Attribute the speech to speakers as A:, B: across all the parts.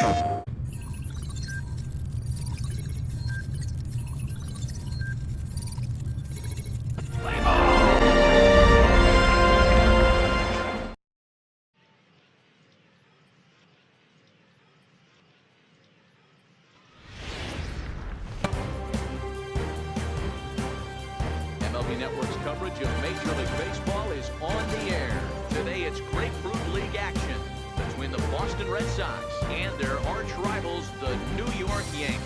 A: MLB Network's coverage of Major League Baseball is on the air. Today it's Grapefruit League action between the Boston Red Sox and their arch rivals, the New York Yankees.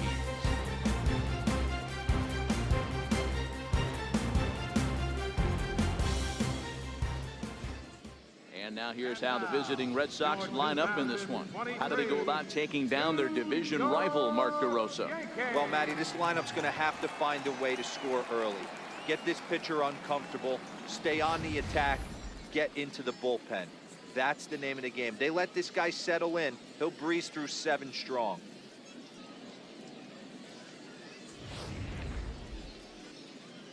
A: And now here's how the visiting Red Sox line up in this one. How do they go about taking down their division rival, Mark DeRosa?
B: Well, Matty, this lineup's going to have to find a way to score early. Get this pitcher uncomfortable, stay on the attack, get into the bullpen. That's the name of the game. They let this guy settle in, he'll breeze through 7 strong.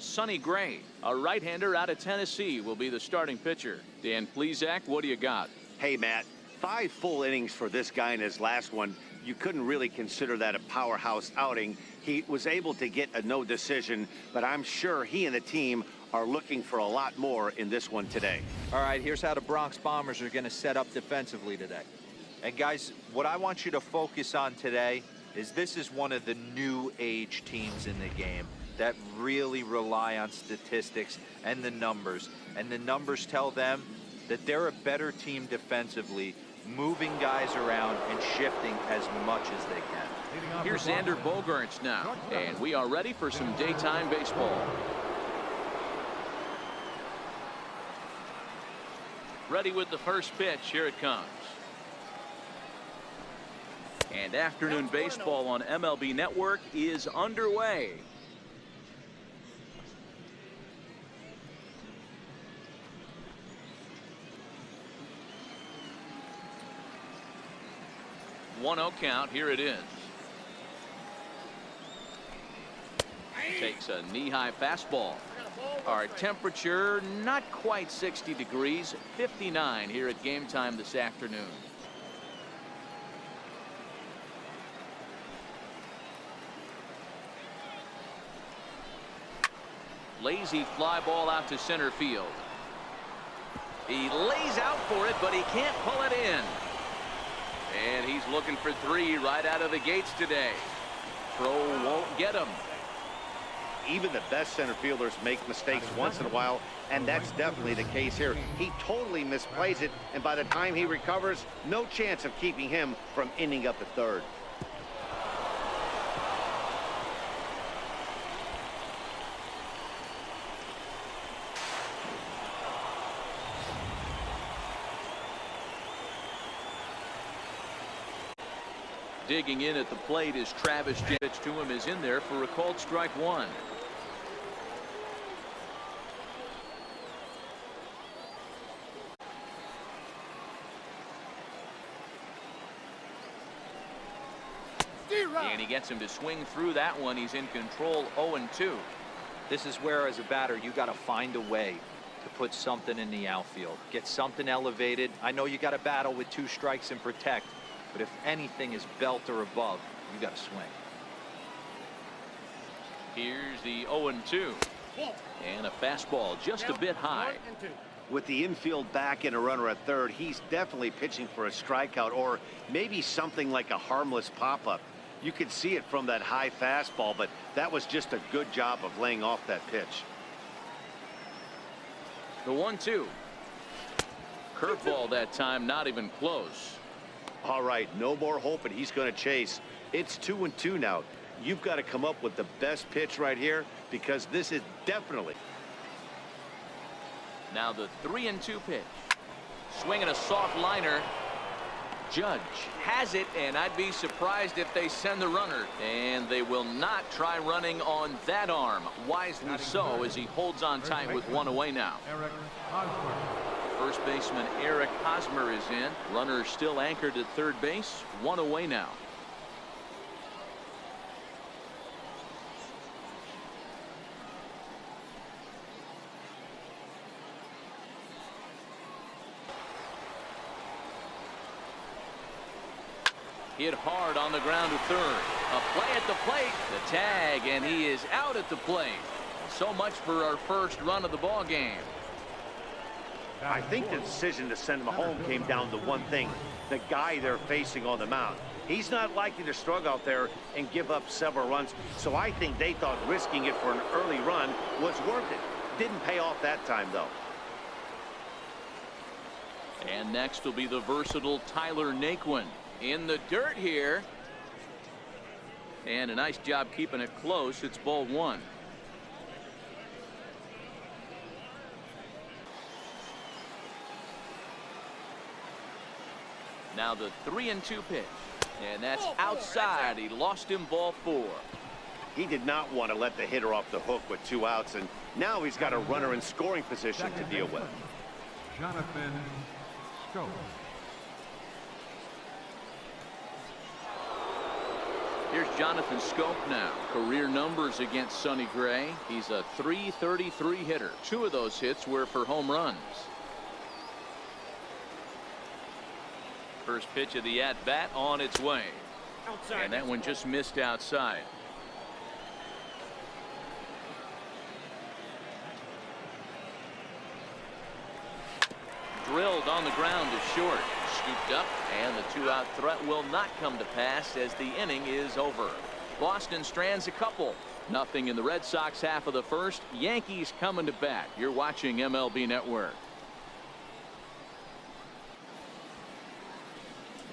A: Sonny Gray, a right-hander out of Tennessee, will be the starting pitcher. Dan Plesac, what do you got?
C: Hey, Matt, 5 full innings for this guy in his last one. You couldn't really consider that a powerhouse outing. He was able to get a no decision, but I'm sure he and the team are looking for a lot more in this one today.
B: All right, here's how the Bronx Bombers are going to set up defensively today. And guys, what I want you to focus on today is this is one of the new age teams in the game that really rely on statistics and the numbers. And the numbers tell them that they're a better team defensively, moving guys around and shifting as much as they can.
A: Here's Xander Bogaerts now, and we are ready for some daytime baseball. Ready with the first pitch. Here it comes. And afternoon baseball on MLB Network is underway. One-0 count. Here it is. Takes a knee-high fastball. Our temperature not quite 60 degrees, 59 here at game time this afternoon. Lazy fly ball out to center field. He lays out for it, but he can't pull it in. And he's looking for 3 right out of the gates today. Throw won't get him.
C: Even the best center fielders make mistakes once in a while, and that's definitely the case here. He totally misplays it, and by the time he recovers, no chance of keeping him from ending up at third.
A: Digging in at the plate is Travis. Pitch to him is in there for a called strike 1. And he gets him to swing through that one. He's in control. 0-2.
B: This is where, as a batter, you got to find a way to put something in the outfield, get something elevated. I know you got to battle with 2 strikes and protect, but if anything is belt or above, you got to swing.
A: Here's the 0-2. And a fastball just a bit high.
C: With the infield back and a runner at third, he's definitely pitching for a strikeout or maybe something like a harmless pop-up. You could see it from that high fastball, but that was just a good job of laying off that pitch.
A: The 1-2. Curveball that time, not even close.
C: All right, no more hoping he's going to chase. It's 2-2 now. You've got to come up with the best pitch right here because this is definitely.
A: Now the 3-2 pitch. Swinging a soft liner. Judge has it, and I'd be surprised if they send the runner. And they will not try running on that arm. Wisely so, as he holds on tight with 1 away now. First baseman Eric Hosmer is in. Runner still anchored at third base. 1 away now. Hit hard on the ground to third. A play at the plate. The tag, and he is out at the plate. So much for our first run of the ball game.
C: I think the decision to send him home came down to one thing: the guy they're facing on the mound. He's not likely to struggle out there and give up several runs, so I think they thought risking it for an early run was worth it. Didn't pay off that time, though.
A: And next will be the versatile Tyler Naquin in the dirt here. And a nice job keeping it close. It's ball one. Now the 3-2 pitch. And that's outside. He lost him, ball four.
C: He did not want to let the hitter off the hook with 2 outs, and now he's got a runner in scoring position to deal with.
D: Jonathan Schoen.
A: Here's Jonathan Schoen now. Career numbers against Sonny Gray. He's a .333 hitter. 2 of those hits were for home runs. First pitch of the at-bat on its way. Outside. And that one just missed outside. Drilled on the ground to short. Scooped up, and the 2-out threat will not come to pass as the inning is over. Boston strands a couple. Nothing in the Red Sox half of the first. Yankees coming to bat. You're watching MLB Network.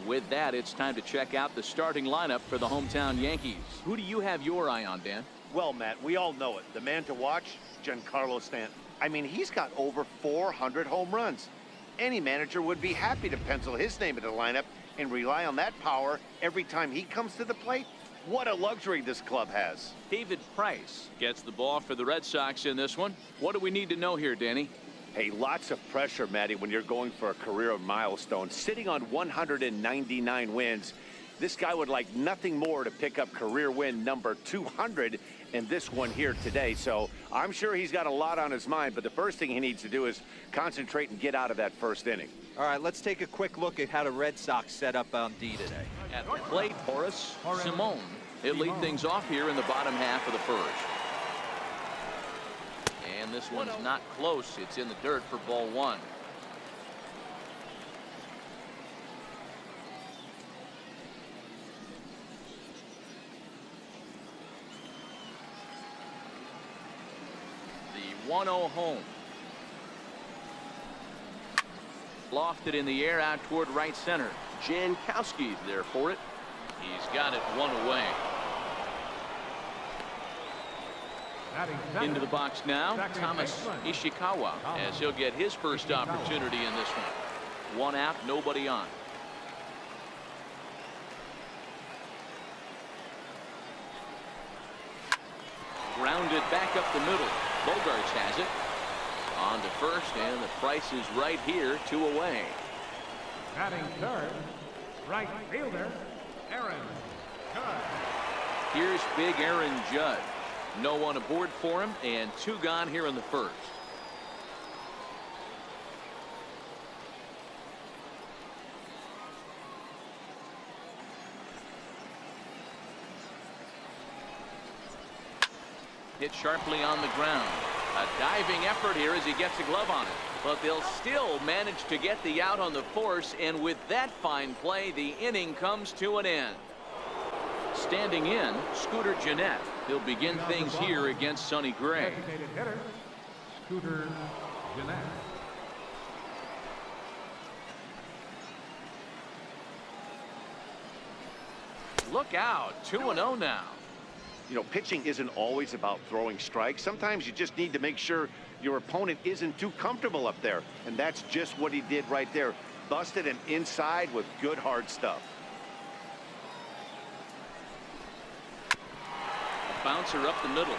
A: With that, it's time to check out the starting lineup for the hometown Yankees. Who do you have your eye on, Dan?
C: Well, Matt, we all know it. The man to watch, Giancarlo Stanton. I mean, he's got over 400 home runs. Any manager would be happy to pencil his name in the lineup and rely on that power every time he comes to the plate. What a luxury this club has.
A: David Price gets the ball for the Red Sox in this one. What do we need to know here, Danny?
C: Hey, lots of pressure, Matty, when you're going for a career milestone. Sitting on 199 wins, this guy would like nothing more to pick up career win number 200 in this one here today. So I'm sure he's got a lot on his mind, but the first thing he needs to do is concentrate and get out of that first inning.
B: All right, let's take a quick look at how the Red Sox set up on D today.
A: At the plate, Horace Simone. He'll lead things off here in the bottom half of the first. And this one's not close. It's in the dirt for ball one. The 1-0 home. Lofted in the air out toward right center. Jankowski's there for it. He's got it one away. Into the box now, Thomas Ishikawa, as he'll get his first opportunity in this one. 1 out, nobody on. Grounded back up the middle. Bogarts has it. On to first, and the Price is right here, 2 away.
D: Batting third, right fielder, Aaron Judge.
A: Here's big Aaron Judge. No one aboard for him, and 2 gone here in the first. Hit sharply on the ground. A diving effort here as he gets a glove on it. But they'll still manage to get the out on the force, and with that fine play, the inning comes to an end. Standing in, Scooter Gennett. He'll begin things here against Sonny Gray.
D: Designated hitter, Scooter Gennett.
A: Look out, 2-0 now.
C: You know, pitching isn't always about throwing strikes. Sometimes you just need to make sure your opponent isn't too comfortable up there. And that's just what he did right there. Busted him inside with good hard stuff.
A: Bouncer up the middle.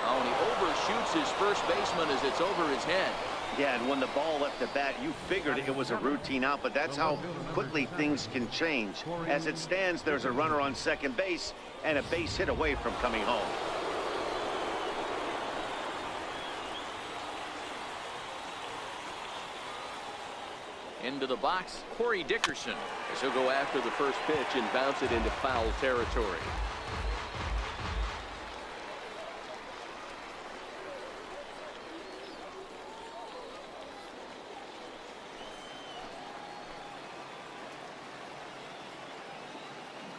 A: Oh, and he overshoots his first baseman as it's over his head.
C: Yeah, and when the ball left the bat, you figured it was a routine out, but that's how quickly things can change. As it stands, there's a runner on second base and a base hit away from coming home.
A: Into the box, Corey Dickerson.
E: As he'll go after the first pitch and bounce it into foul territory.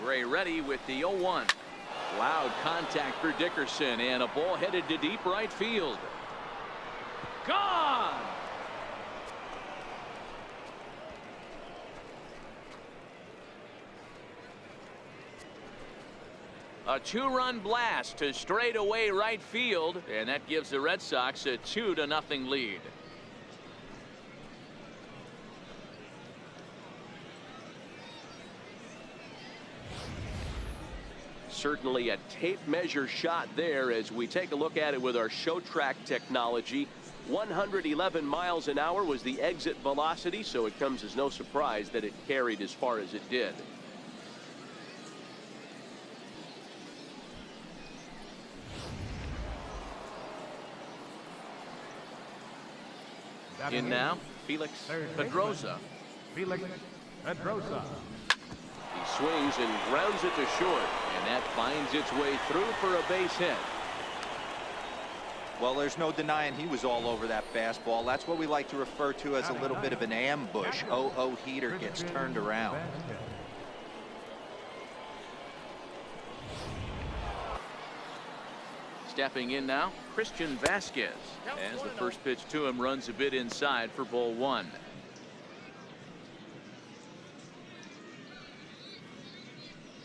A: Gray ready with the 0-1. Loud contact for Dickerson, and a ball headed to deep right field. Gone! A two-run blast to straightaway right field, and that gives the Red Sox a 2-0 lead.
E: Certainly a tape measure shot there as we take a look at it with our show track technology. 111 miles an hour was the exit velocity, so it comes as no surprise that it carried as far as it did.
A: In now, Felix Pedrosa.
D: Felix Pedrosa.
E: He swings and grounds it to short,
A: And that finds its way through for a base hit.
B: Well, there's no denying he was all over that fastball. That's what we like to refer to as a little bit of an ambush. Oh, heater gets turned around.
A: Stepping in now, Christian Vasquez. As the first pitch to him runs a bit inside for ball one.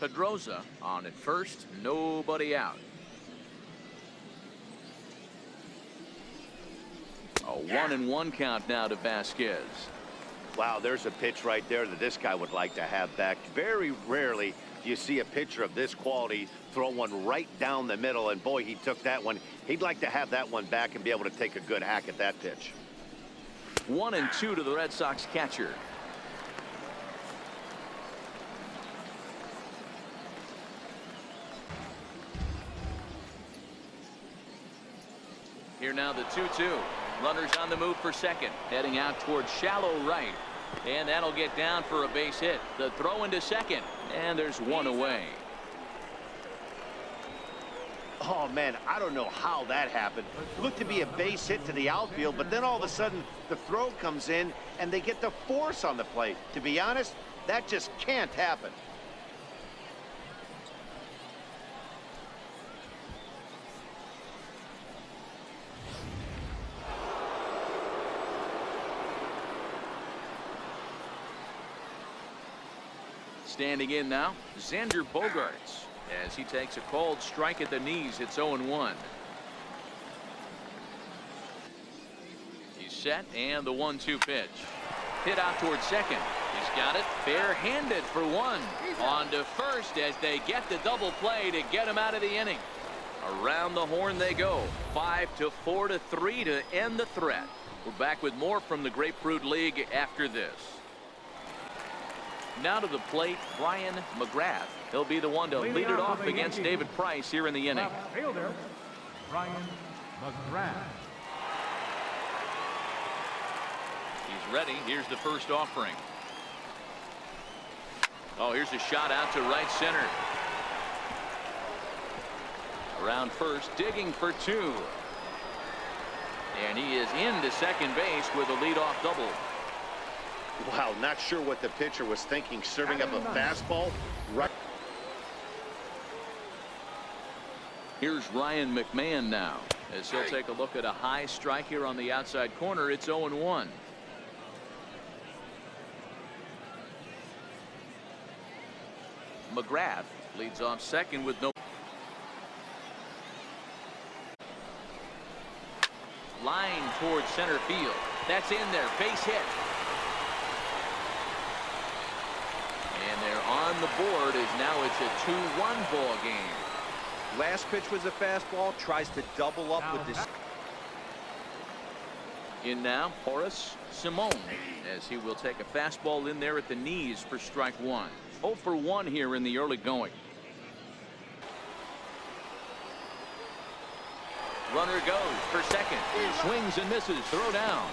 A: Pedrosa on at first, nobody out. A 1-1 count now to Vasquez.
C: Wow, there's a pitch right there that this guy would like to have back. Very rarely do you see a pitcher of this quality throw one right down the middle, and boy, he took that one. He'd like to have that one back and be able to take a good hack at that pitch.
A: 1-2 to the Red Sox catcher. Here now the 2-2. Runners on the move for second. Heading out towards shallow right. And that'll get down for a base hit. The throw into second. And there's one away.
C: Oh, man, I don't know how that happened. Looked to be a base hit to the outfield, but then all of a sudden the throw comes in and they get the force on the plate. To be honest, that just can't happen.
A: Standing in now, Xander Bogaerts. As he takes a cold strike at the knees, it's 0-1. He's set, and the 1-2 pitch. Hit out towards second. He's got it bare-handed for one. On to first as they get the double play to get him out of the inning. Around the horn they go. 5-4 to 3 to end the threat. We're back with more from the Grapefruit League after this. Now to the plate, Brian McGrath. He'll be the one to lead it off against David Price here in the inning.
D: Left fielder, Brian McGrath.
A: He's ready. Here's the first offering. Oh, here's a shot out to right center. Around first, digging for two. And he is into second base with a leadoff double.
C: Wow, not sure what the pitcher was thinking, serving up a fastball right.
A: Here's Ryan McMahon now as he'll take a look at a high strike here on the outside corner. It's 0-1. McGrath leads off second with no. Line towards center field. That's in there. Base hit. And they're on the board as now it's a 2-1 ball game.
B: Last pitch was a fastball. Tries to double up with this.
A: In now, Horace Simone, as he will take a fastball in there at the knees for strike one. 0 for 1 here in the early going. Runner goes for second. Swings and misses. Throw down.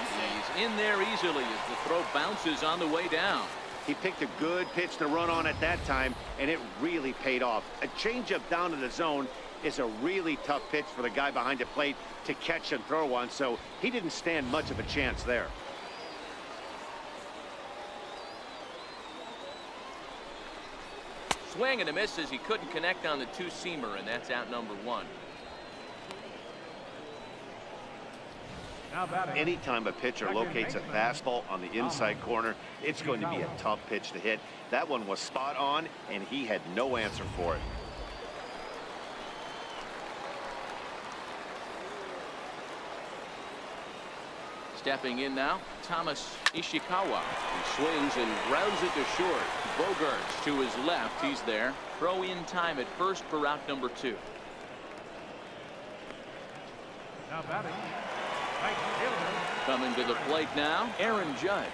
A: He's in there easily as the throw bounces on the way down.
C: He picked a good pitch to run on at that time, and it really paid off. A changeup down to the zone is a really tough pitch for the guy behind the plate to catch and throw on, so he didn't stand much of a chance there.
A: Swing and a miss as he couldn't connect on the two-seamer, and that's out number one.
D: Now batting.
C: Anytime a pitcher locates a fastball on the inside corner, it's going to be a tough pitch to hit. That one was spot on, and he had no answer for it.
A: Stepping in now, Thomas Ishikawa.
E: He swings and grounds it to short.
A: Bogarts to his left. He's there. Throw in time at first for out number two.
D: Now batting. Right fielder.
A: Coming to the plate now, Aaron Judge,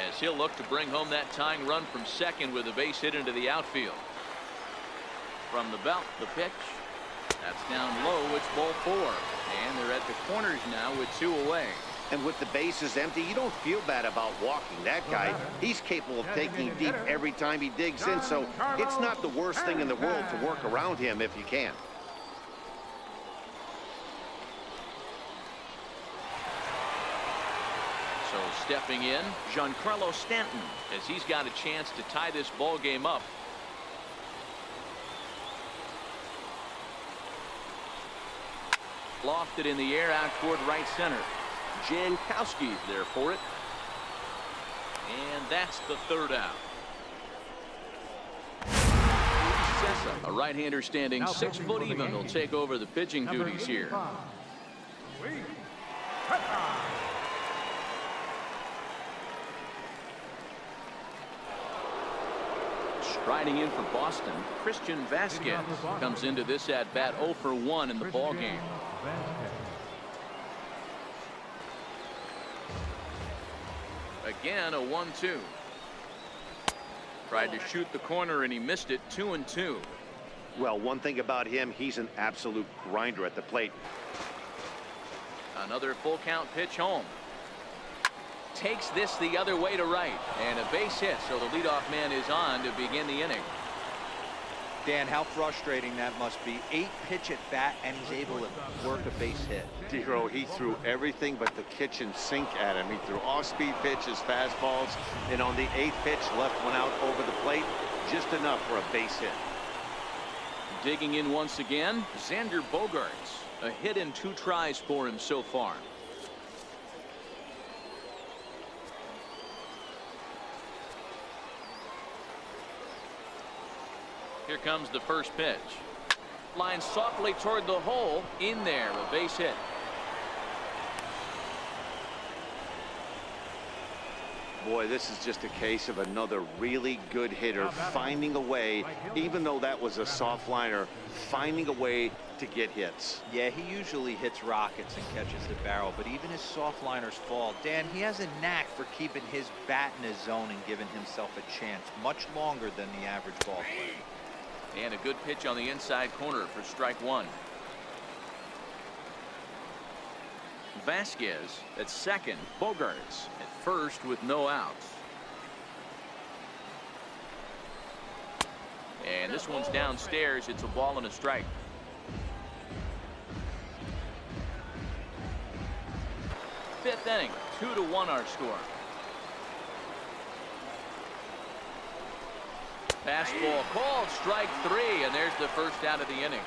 A: as he'll look to bring home that tying run from second with a base hit into the outfield. From the belt, the pitch. That's down low. It's ball four. And they're at the corners now with two away.
C: And with the bases empty, you don't feel bad about walking that guy. He's capable of taking deep every time he digs in, so it's not the worst thing in the world to work around him if you can.
A: So stepping in, Giancarlo Stanton, as he's got a chance to tie this ball game up. Lofted in the air out toward right center.
E: Jankowski's there for it.
A: And that's the third out. A right-hander standing 6 foot even will take over the pitching duties here. Striding in for Boston, Christian Vasquez comes into this at-bat 0 for 1 in the ball game. Again, a 1-2. Tried to shoot the corner and he missed it. 2-2.
C: Well, one thing about him, he's an absolute grinder at the plate.
A: Another full count pitch home. Takes this the other way to right, and a base hit, so the leadoff man is on to begin the inning.
B: Dan, how frustrating that must be. 8-pitch at bat, and he's able to work a base hit.
C: Dero, he threw everything but the kitchen sink at him. He threw off-speed pitches, fastballs, and on the 8th pitch, left one out over the plate, just enough for a base hit.
A: Digging in once again, Xander Bogarts. A hit in 2 tries for him so far. Here comes the first pitch. Line softly toward the hole. In there, a base hit.
C: Boy, this is just a case of another really good hitter finding a way, even though that was a soft liner, finding a way to get hits.
B: Yeah, he usually hits rockets and catches the barrel, but even his soft liners fall. Dan, he has a knack for keeping his bat in his zone and giving himself a chance much longer than the average ball player.
A: And a good pitch on the inside corner for strike one. Vasquez at second. Bogarts at first with no outs. And this one's downstairs. It's a ball and a strike. Fifth inning, 2-1 our score. Fastball called, strike 3, and there's the first out of the inning.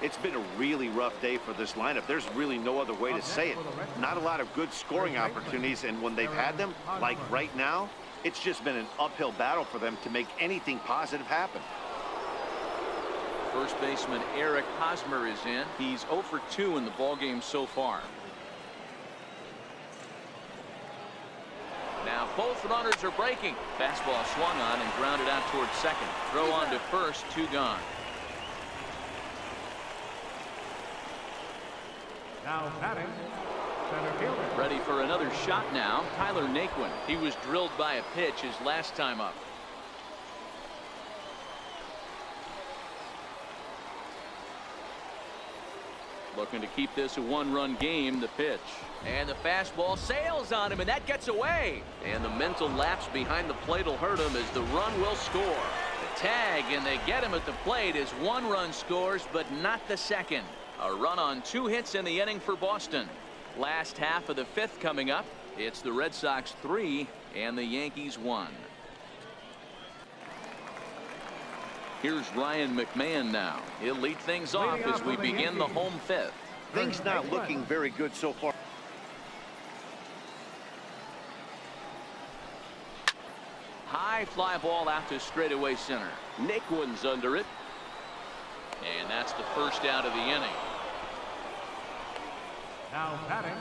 C: It's been a really rough day for this lineup. There's really no other way to say it. Not a lot of good scoring opportunities, and when they've had them, like right now, it's just been an uphill battle for them to make anything positive happen.
A: First baseman Eric Hosmer is in. He's 0 for 2 in the ballgame so far. Now both runners are breaking. Fastball swung on and grounded out towards second. Throw on to first, 2 gone.
D: Now batting, center fielder.
A: Ready for another shot now, Tyler Naquin. He was drilled by a pitch his last time up.
E: Looking to keep this a one-run game. The pitch.
A: And the fastball sails on him, and that gets away. And the mental lapse behind the plate will hurt him as the run will score. The tag, and they get him at the plate as one run scores, but not the second. A run on 2 hits in the inning for Boston. Last half of the 5th coming up. It's the Red Sox 3 and the Yankees 1. Here's Ryan McMahon now. He'll lead things off as we begin the home 5th.
C: Things not looking very good so far.
A: High fly ball out to straightaway center.
E: Nick one's under it.
A: And that's the first out of the inning.
D: Now batting,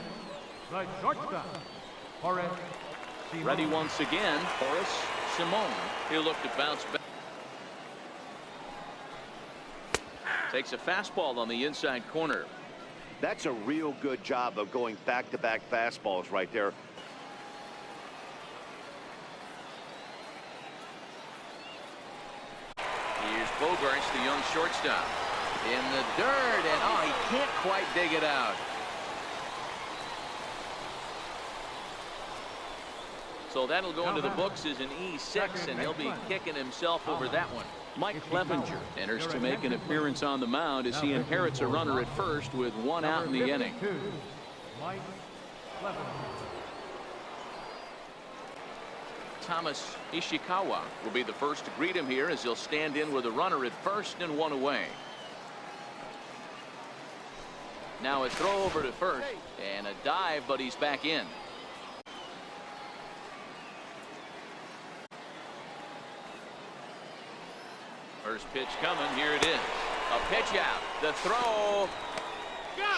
D: the shortstop, Horace Simon.
A: Ready once again, Horace Simon. He'll look to bounce back. Takes a fastball on the inside corner.
C: That's a real good job of going back-to-back fastballs right there.
A: Here's Bogarts, the young shortstop. In the dirt, and oh, he can't quite dig it out. So that'll go into the books as an E6, and he'll be kicking himself over that one.
E: Mike Clevenger
A: Enters to make an appearance on the mound as he inherits a runner at first with 1 out in the inning.
D: Mike Clevenger.
A: Thomas Ishikawa will be the first to greet him here as he'll stand in with a runner at first and 1 away. Now a throw over to first and a dive, but he's back in. First pitch coming. Here it is. A pitch out. The throw.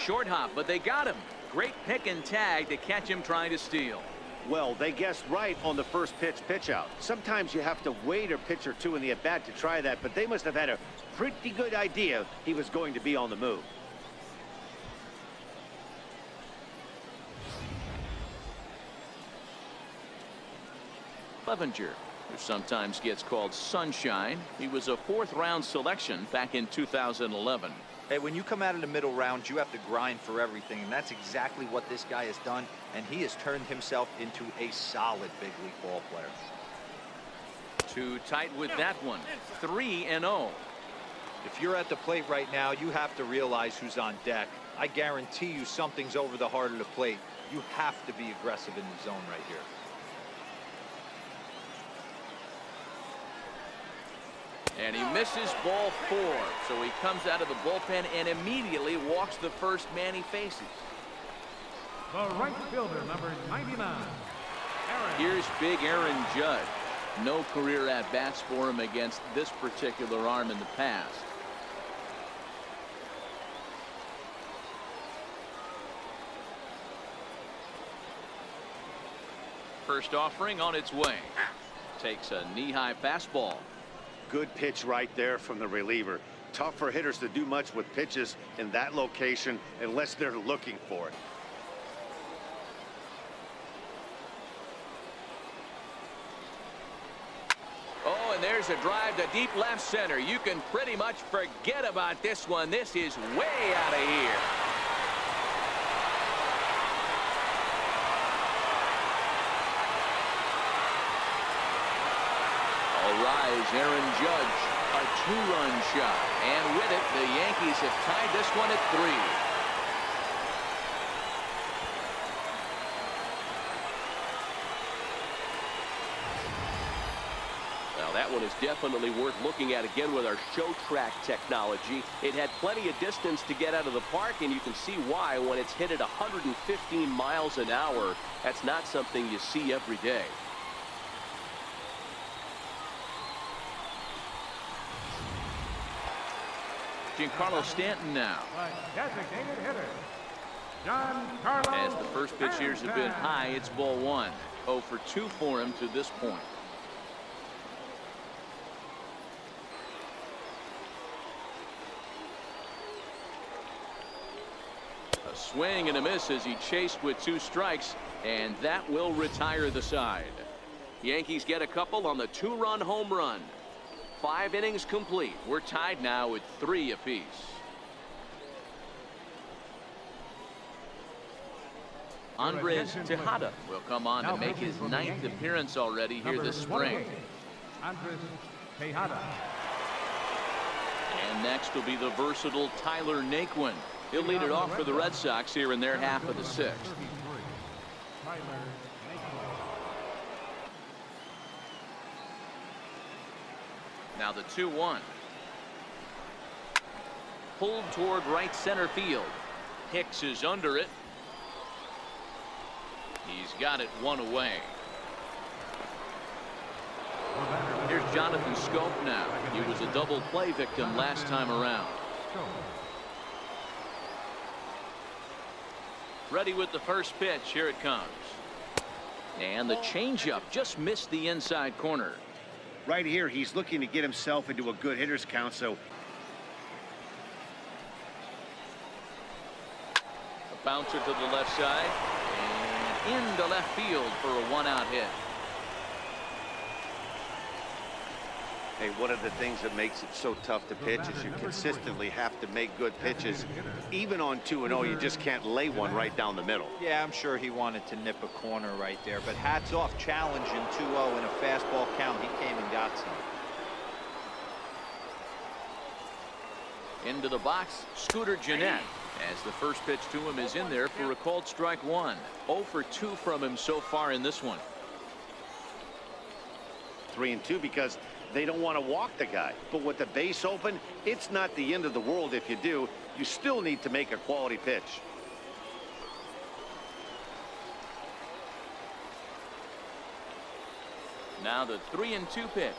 A: Short hop, but they got him. Great pick and tag to catch him trying to steal.
C: Well, they guessed right on the first pitch out. Sometimes you have to wait a pitch or two in the at-bat to try that, but they must have had a pretty good idea he was going to be on the move.
A: Clevenger, who sometimes gets called Sunshine. He was a 4th-round selection back in 2011.
B: Hey, when you come out of the middle rounds, you have to grind for everything, and that's exactly what this guy has done, and he has turned himself into a solid big league ball player.
A: Too tight with that one. 3-0.
B: If you're at the plate right now, you have to realize who's on deck. I guarantee you something's over the heart of the plate. You have to be aggressive in the zone right here.
A: And he misses ball 4, so he comes out of the bullpen and immediately walks the first man he faces.
D: The right fielder, number 99. Aaron.
A: Here's big Aaron Judge. No career at-bats for him against this particular arm in the past. First offering on its way. Takes a knee-high fastball.
C: Good pitch right there from the reliever. Tough for hitters to do much with pitches in that location unless they're looking for it.
A: Oh, and there's a drive to deep left center. You can pretty much forget about this one. This is way out of here. Rise, Aaron Judge, a 2-run shot, and with it the Yankees have tied this one at 3.
E: Now that one is definitely worth looking at again with our show track technology. It had plenty of distance to get out of the park, and you can see why when it's hit at 115 miles an hour. That's not something you see every day.
A: Giancarlo Stanton now.
D: The designated hitter, Giancarlo
A: As the first pitch years have been high, it's ball 1. 0 for 2 for him to this point. A swing and a miss as he chased with 2 strikes, and that will retire the side. Yankees get a couple on the 2-run home run. 5 innings complete. We're tied now at 3 apiece. Andres Tejada will come on to make his 9th appearance already here this spring.
D: Andres Tejada.
A: And next will be the versatile Tyler Naquin. He'll lead it off for the Red Sox here in their half of the 6th.
D: Tyler Naquin.
A: Now the 2-1. Pulled toward right center field. Hicks is under it. He's got it one away. Here's Jonathan Scope now. He was a double play victim last time around. Ready with the first pitch. Here it comes. And the changeup just missed the inside corner.
C: Right here, he's looking to get himself into a good hitter's count, so
A: a bouncer to the left side and into left field for a 1-out hit.
C: hey, one of the things that makes it so tough to pitch is you consistently have to make good pitches. Even on 2-0, you just can't lay one right down the middle.
B: Yeah, I'm sure he wanted to nip a corner right there, but hats off, challenging 2-0 in a fastball count. He came and got some.
A: Into the box, Scooter Gennett, as the first pitch to him is in there for a called strike one. 0 for 2 from him so far in this one.
C: 3-2 because they don't want to walk the guy. But with the base open, it's not the end of the world if you do. You still need to make a quality pitch.
A: Now the 3-2 pitch.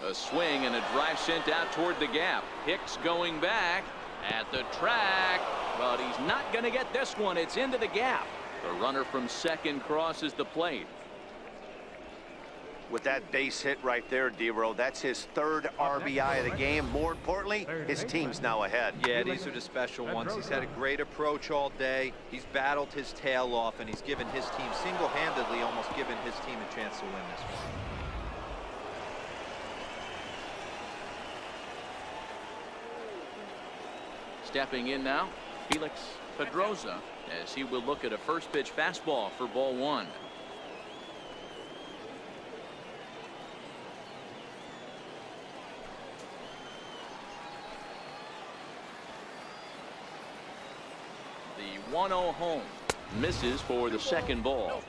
A: A swing and a drive sent out toward the gap. Hicks going back at the track, but he's not going to get this one. It's into the gap. The runner from second crosses the plate.
C: With that base hit right there, D-Row, that's his 3rd RBI of the game. More importantly, his team's now ahead.
B: Yeah, these are the special ones. He's had a great approach all day. He's battled his tail off, and he's given his team single-handedly, almost given his team a chance to win this one.
A: Stepping in now, Felix Pedroza, as he will look at a first pitch fastball for ball one. The 1-0 home misses for the second ball.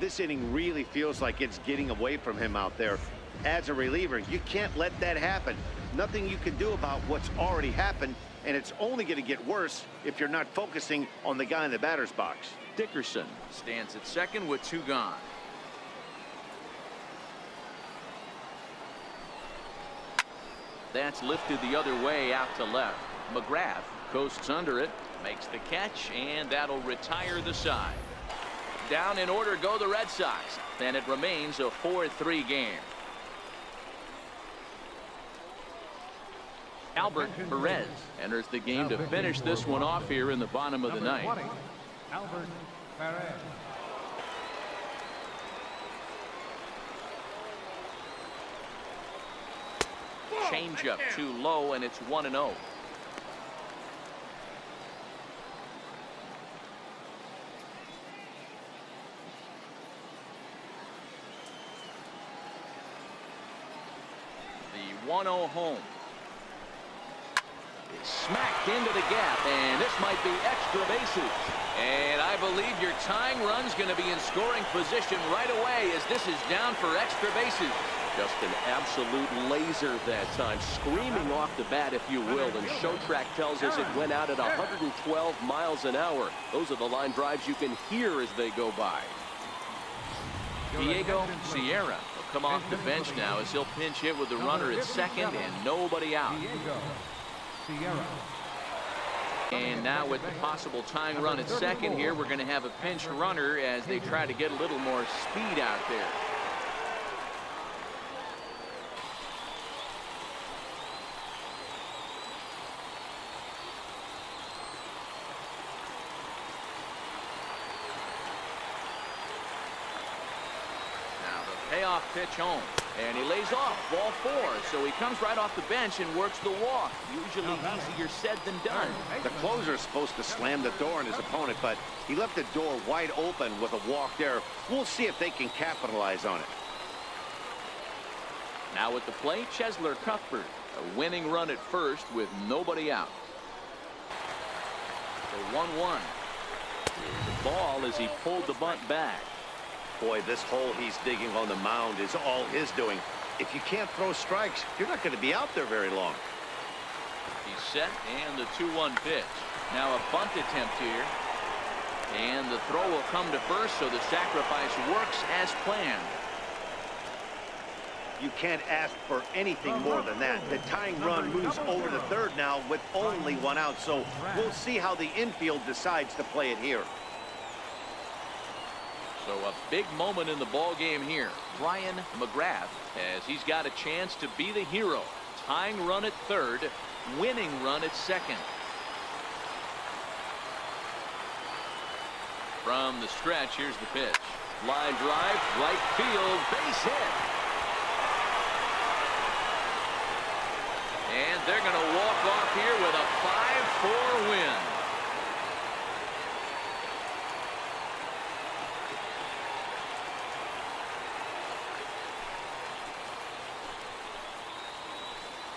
C: This inning really feels like it's getting away from him out there. As a reliever, you can't let that happen. Nothing you can do about what's already happened, and it's only going to get worse if you're not focusing on the guy in the batter's box.
A: Dickerson stands at second with 2 gone. That's lifted the other way out to left. McGrath coasts under it, makes the catch, and that'll retire the side. Down in order go the Red Sox, and it remains a 4-3 game. Albert Perez enters the game to finish this one off here in the bottom of the ninth.
D: 20, Albert Perez.
A: Changeup too low, and it's 1-0. The 1-0 home is smacked into the gap, and this might be extra bases. And I believe your tying run's going to be in scoring position right away, as this is down for extra bases.
E: Just an absolute laser that time, screaming off the bat, if you will. And Showtrack tells us it went out at 112 miles an hour. Those are the line drives you can hear as they go by.
A: Diego Sierra will come off the bench now as he'll pinch hit with the runner at second and nobody out.
D: Diego Sierra.
A: And now with the possible tying run at second here, we're going to have a pinch runner as they try to get a little more speed out there. leadoff pitch home. And he lays off ball 4, so he comes right off the bench and works the walk. Usually easier said than done.
C: The closer is supposed to slam the door on his opponent, but he left the door wide open with a walk there. We'll see if they can capitalize on it.
A: Now at the plate, Chesler Cuthbert. A winning run at first with nobody out. So 1-1.
E: The ball as he pulled the bunt back.
C: Boy, this hole he's digging on the mound is all his doing. If you can't throw strikes, you're not going to be out there very long.
A: He's set, and the 2-1 pitch. Now a bunt attempt here. And the throw will come to first, so the sacrifice works as planned.
C: You can't ask for anything more than that. The tying run moves over to third now with only 1 out, so we'll see how the infield decides to play it here.
A: So a big moment in the ball game here. Brian McGrath, as he's got a chance to be the hero. Tying run at third, winning run at second. From the stretch, here's the pitch. Line drive, right field, base hit. And they're going to walk off here with a 5-4 win.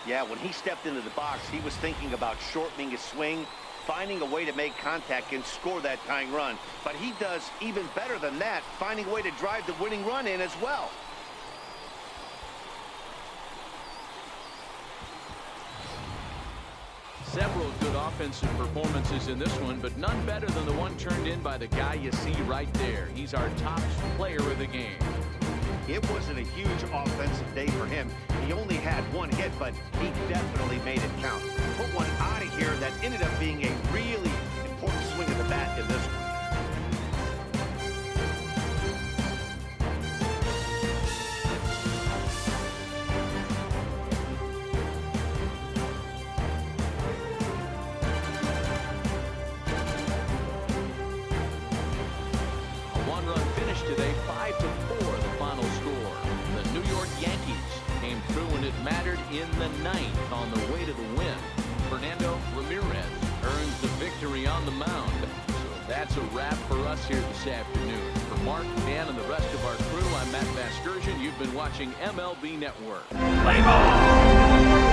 C: Yeah, when he stepped into the box, he was thinking about shortening his swing, finding a way to make contact and score that tying run. But he does even better than that, finding a way to drive the winning run in as well.
A: Several good offensive performances in this one, but none better than the one turned in by the guy you see right there. He's our top player of the game.
C: It wasn't a huge offensive day for him. He only had 1 hit, but he definitely made it count. Put one out of here that ended up being a really important swing of the bat in this one.
A: A 1-run finish today, 5-4 the final score. The New York Yankees came through when it mattered in the 9th on the way to the win. Fernando Ramirez earns the victory on the mound. So that's a wrap for us here this afternoon. For Mark, Dan, and the rest of our crew, I'm Matt Vasgersian. You've been watching MLB Network.
F: Play ball!